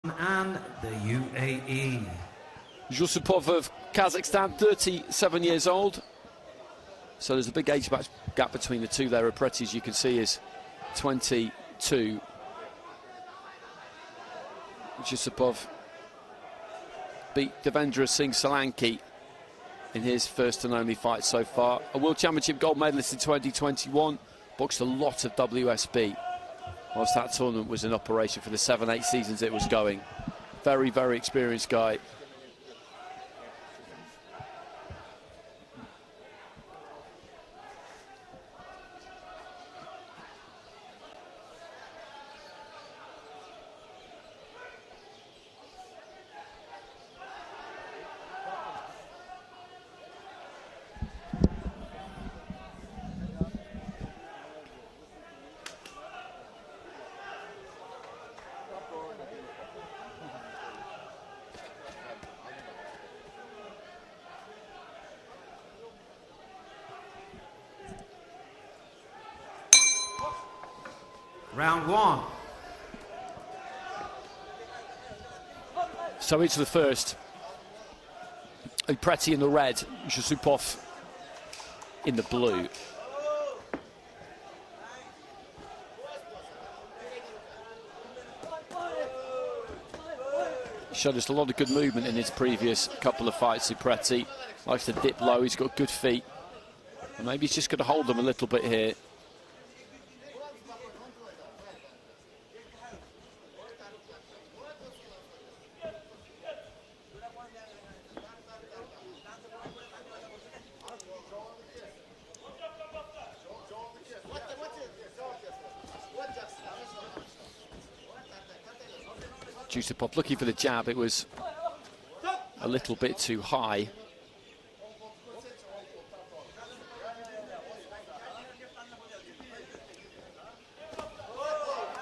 And the UAE. ZHUSSUPOV of Kazakhstan, 37 years old. So there's a big age gap between the two there. Uppreti, as you can see, is 22. ZHUSSUPOV beat Devendra Singh Solanki in his first and only fight so far. A World Championship gold medalist in 2021, boxed a lot of WSB whilst that tournament was in operation for the 7-8 seasons it was going. Very, very experienced guy. Round one. So into the first. Uppreti in the red, ZHUSSUPOV in the blue. Showed us a lot of good movement in his previous couple of fights. Uppreti likes to dip low, he's got good feet. And maybe he's just going to hold them a little bit here. ZHUSSUPOV looking for the jab, it was a little bit too high.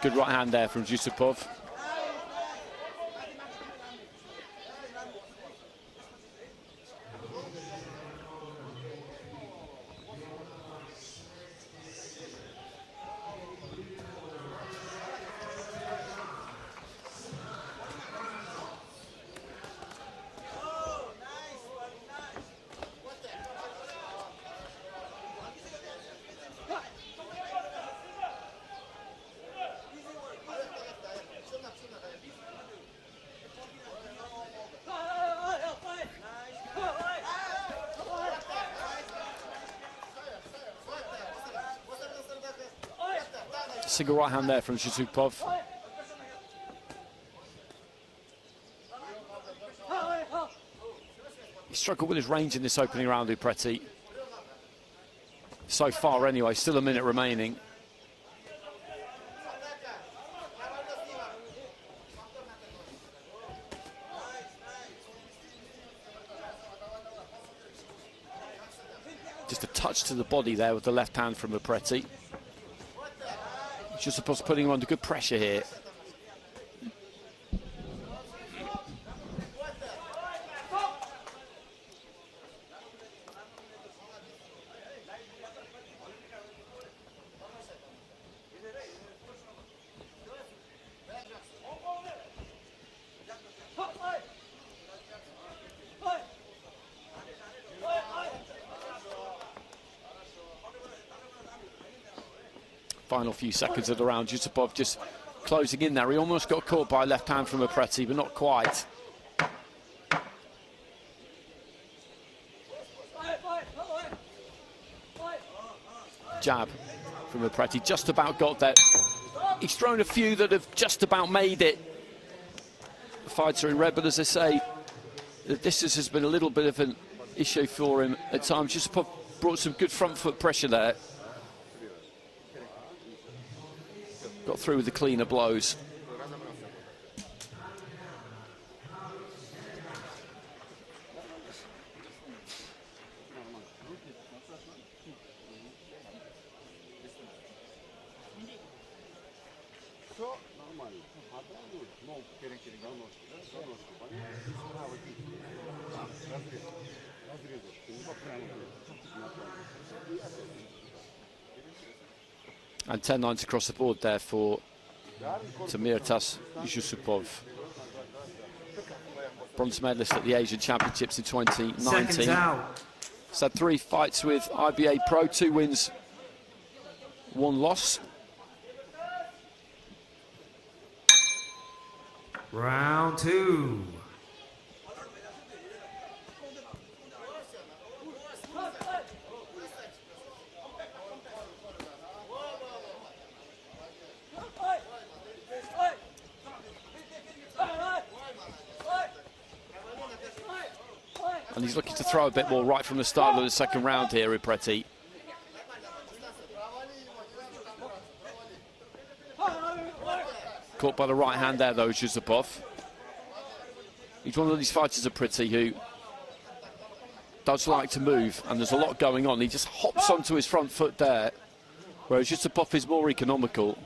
Good right hand there from ZHUSSUPOV. Single right hand there from ZHUSSUPOV. He struggled with his range in this opening round, Uppreti. So far anyway, still a minute remaining. Just a touch to the body there with the left hand from Uppreti. ZHUSSUPOV's putting him under good pressure here. Final few seconds of the round, ZHUSSUPOV just closing in there. He almost got caught by a left hand from Uppreti, but not quite. Jab from Uppreti, just about got there. He's thrown a few that have just about made it. The fighter in red, but as I say, the distance has been a little bit of an issue for him at times. ZHUSSUPOV brought some good front foot pressure there. Got through with the cleaner blows. And 10-9 across the board there for Temirtas, ZHUSSUPOV. bronze medalist at the Asian Championships in 2019. Seconds out. He's had 3 fights with IBA Pro, 2 wins, 1 loss. Round 2. And he's looking to throw a bit more right from the start of the second round here, Uppreti. Caught by the right hand there, though, ZHUSSUPOV. He's one of these fighters, Uppreti, who does like to move, and there's a lot going on. He just hops onto his front foot there, whereas ZHUSSUPOV is more economical.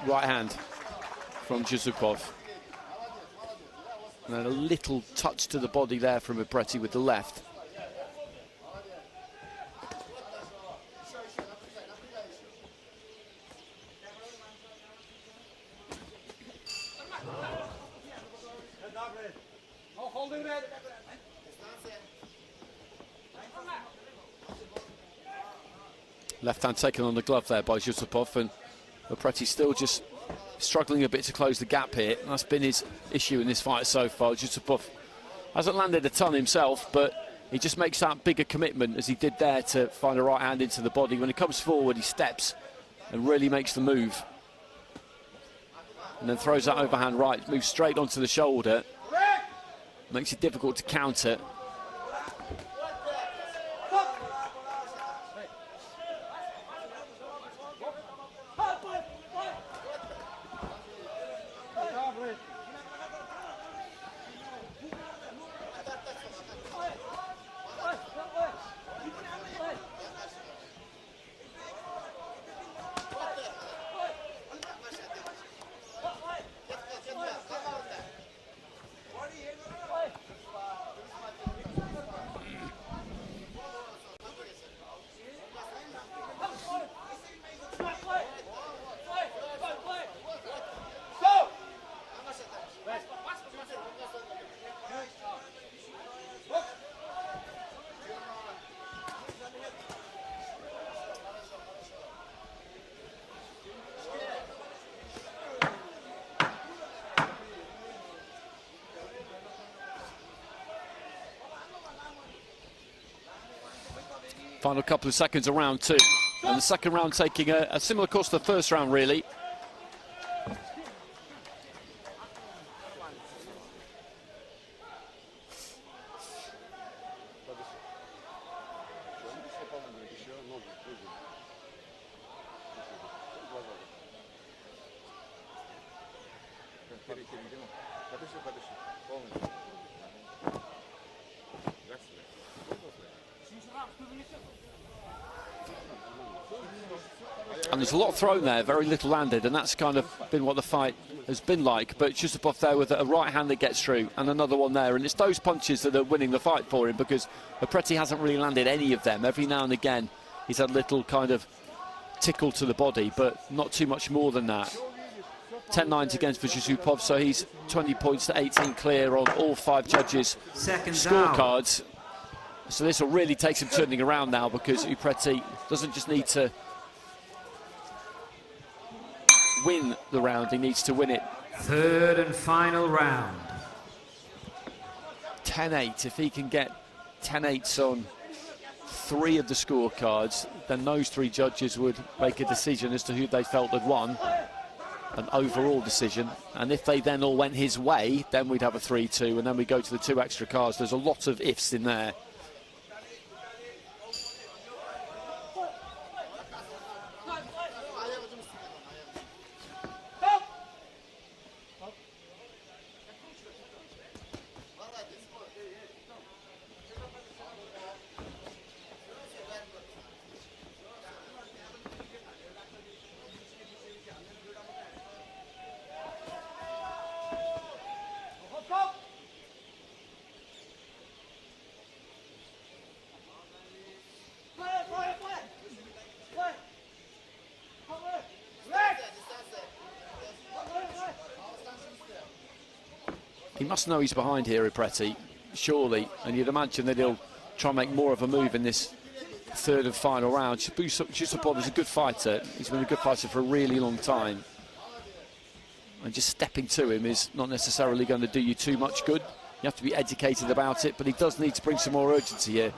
Right hand from ZHUSSUPOV. And then a little touch to the body there from Uppreti with the left. Left hand taken on the glove there by ZHUSSUPOV, and Uppreti still just struggling a bit to close the gap here. That's been his issue in this fight so far. ZHUSSUPOV hasn't landed a ton himself, but he just makes that bigger commitment as he did there to find a right hand into the body. When he comes forward, he steps and really makes the move. And then throws that overhand right, moves straight onto the shoulder. Makes it difficult to counter. Final couple of seconds of round 2. And the second round taking a similar course to the first round, really. And there's a lot thrown there, very little landed, and that's kind of been what the fight has been like. But ZHUSSUPOV there with a right hand that gets through, and another one there, and it's those punches that are winning the fight for him, because Uppreti hasn't really landed any of them. Every now and again he's had a little kind of tickle to the body, but not too much more than that. 10-9 against for ZHUSSUPOV, so he's 20 points to 18 clear on all 5 judges' scorecards. So this will really take some turning around now, because Uppreti doesn't just need to win the round, he needs to win it. Third and final round. 10-8, if he can get 10-8s on 3 of the scorecards, then those 3 judges would make a decision as to who they felt had won, an overall decision. And if they then all went his way, then we'd have a 3-2, and then we go to the 2 extra cards. There's a lot of ifs in there. he must know he's behind here, Uppreti, surely, and you'd imagine that he'll try and make more of a move in this third and final round. ZHUSSUPOV is a good fighter. He's been a good fighter for a really long time. And just stepping to him is not necessarily going to do you too much good. You have to be educated about it, but he does need to bring some more urgency here.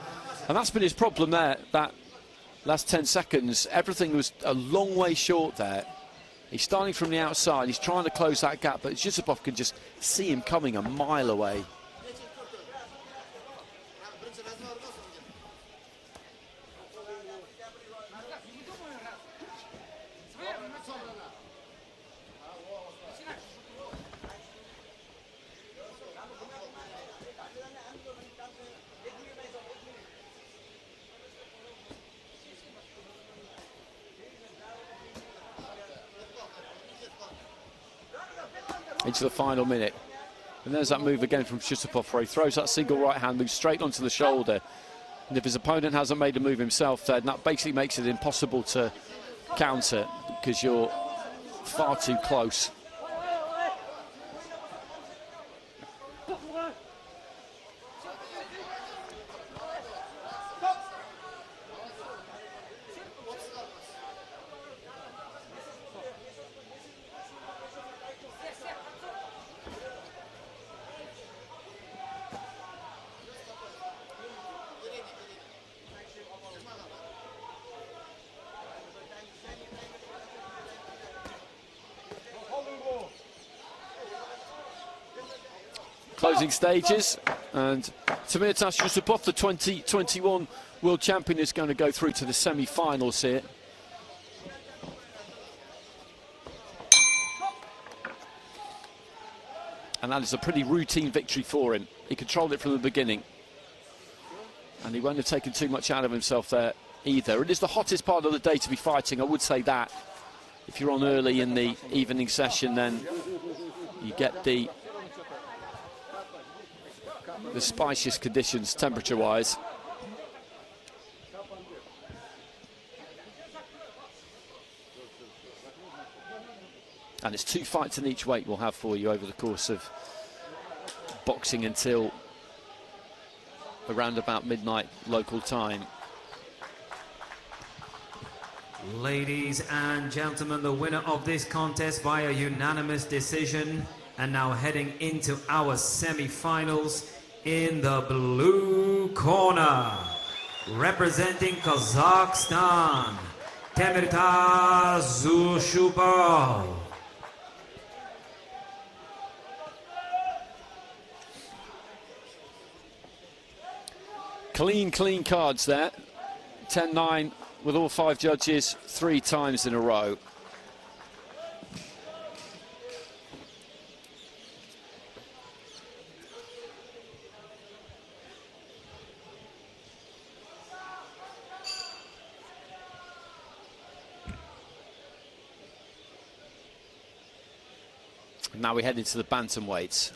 And that's been his problem there, that last 10 seconds. Everything was a long way short there. He's starting from the outside, he's trying to close that gap, but ZHUSSUPOV can just see him coming a mile away. Into the final minute. And there's that move again from ZHUSSUPOV where he throws that single right hand, moves straight onto the shoulder. And if his opponent hasn't made a move himself, then that basically makes it impossible to counter because you're far too close. Closing stages, and Temirtas ZHUSSUPOV, the 2021 world champion, is going to go through to the semi-finals here. And that is a pretty routine victory for him. He controlled it from the beginning. And he won't have taken too much out of himself there either. It is the hottest part of the day to be fighting, I would say that. If you're on early in the evening session, then you get the spiciest conditions temperature-wise. And it's 2 fights in each weight we'll have for you over the course of boxing until around about midnight local time. Ladies and gentlemen, the winner of this contest via unanimous decision, and now heading into our semi-finals, in the blue corner, representing Kazakhstan, Temirtas ZHUSSUPOV. Clean cards there. 10-9 with all 5 judges 3 times in a row. Now we head into the bantamweights.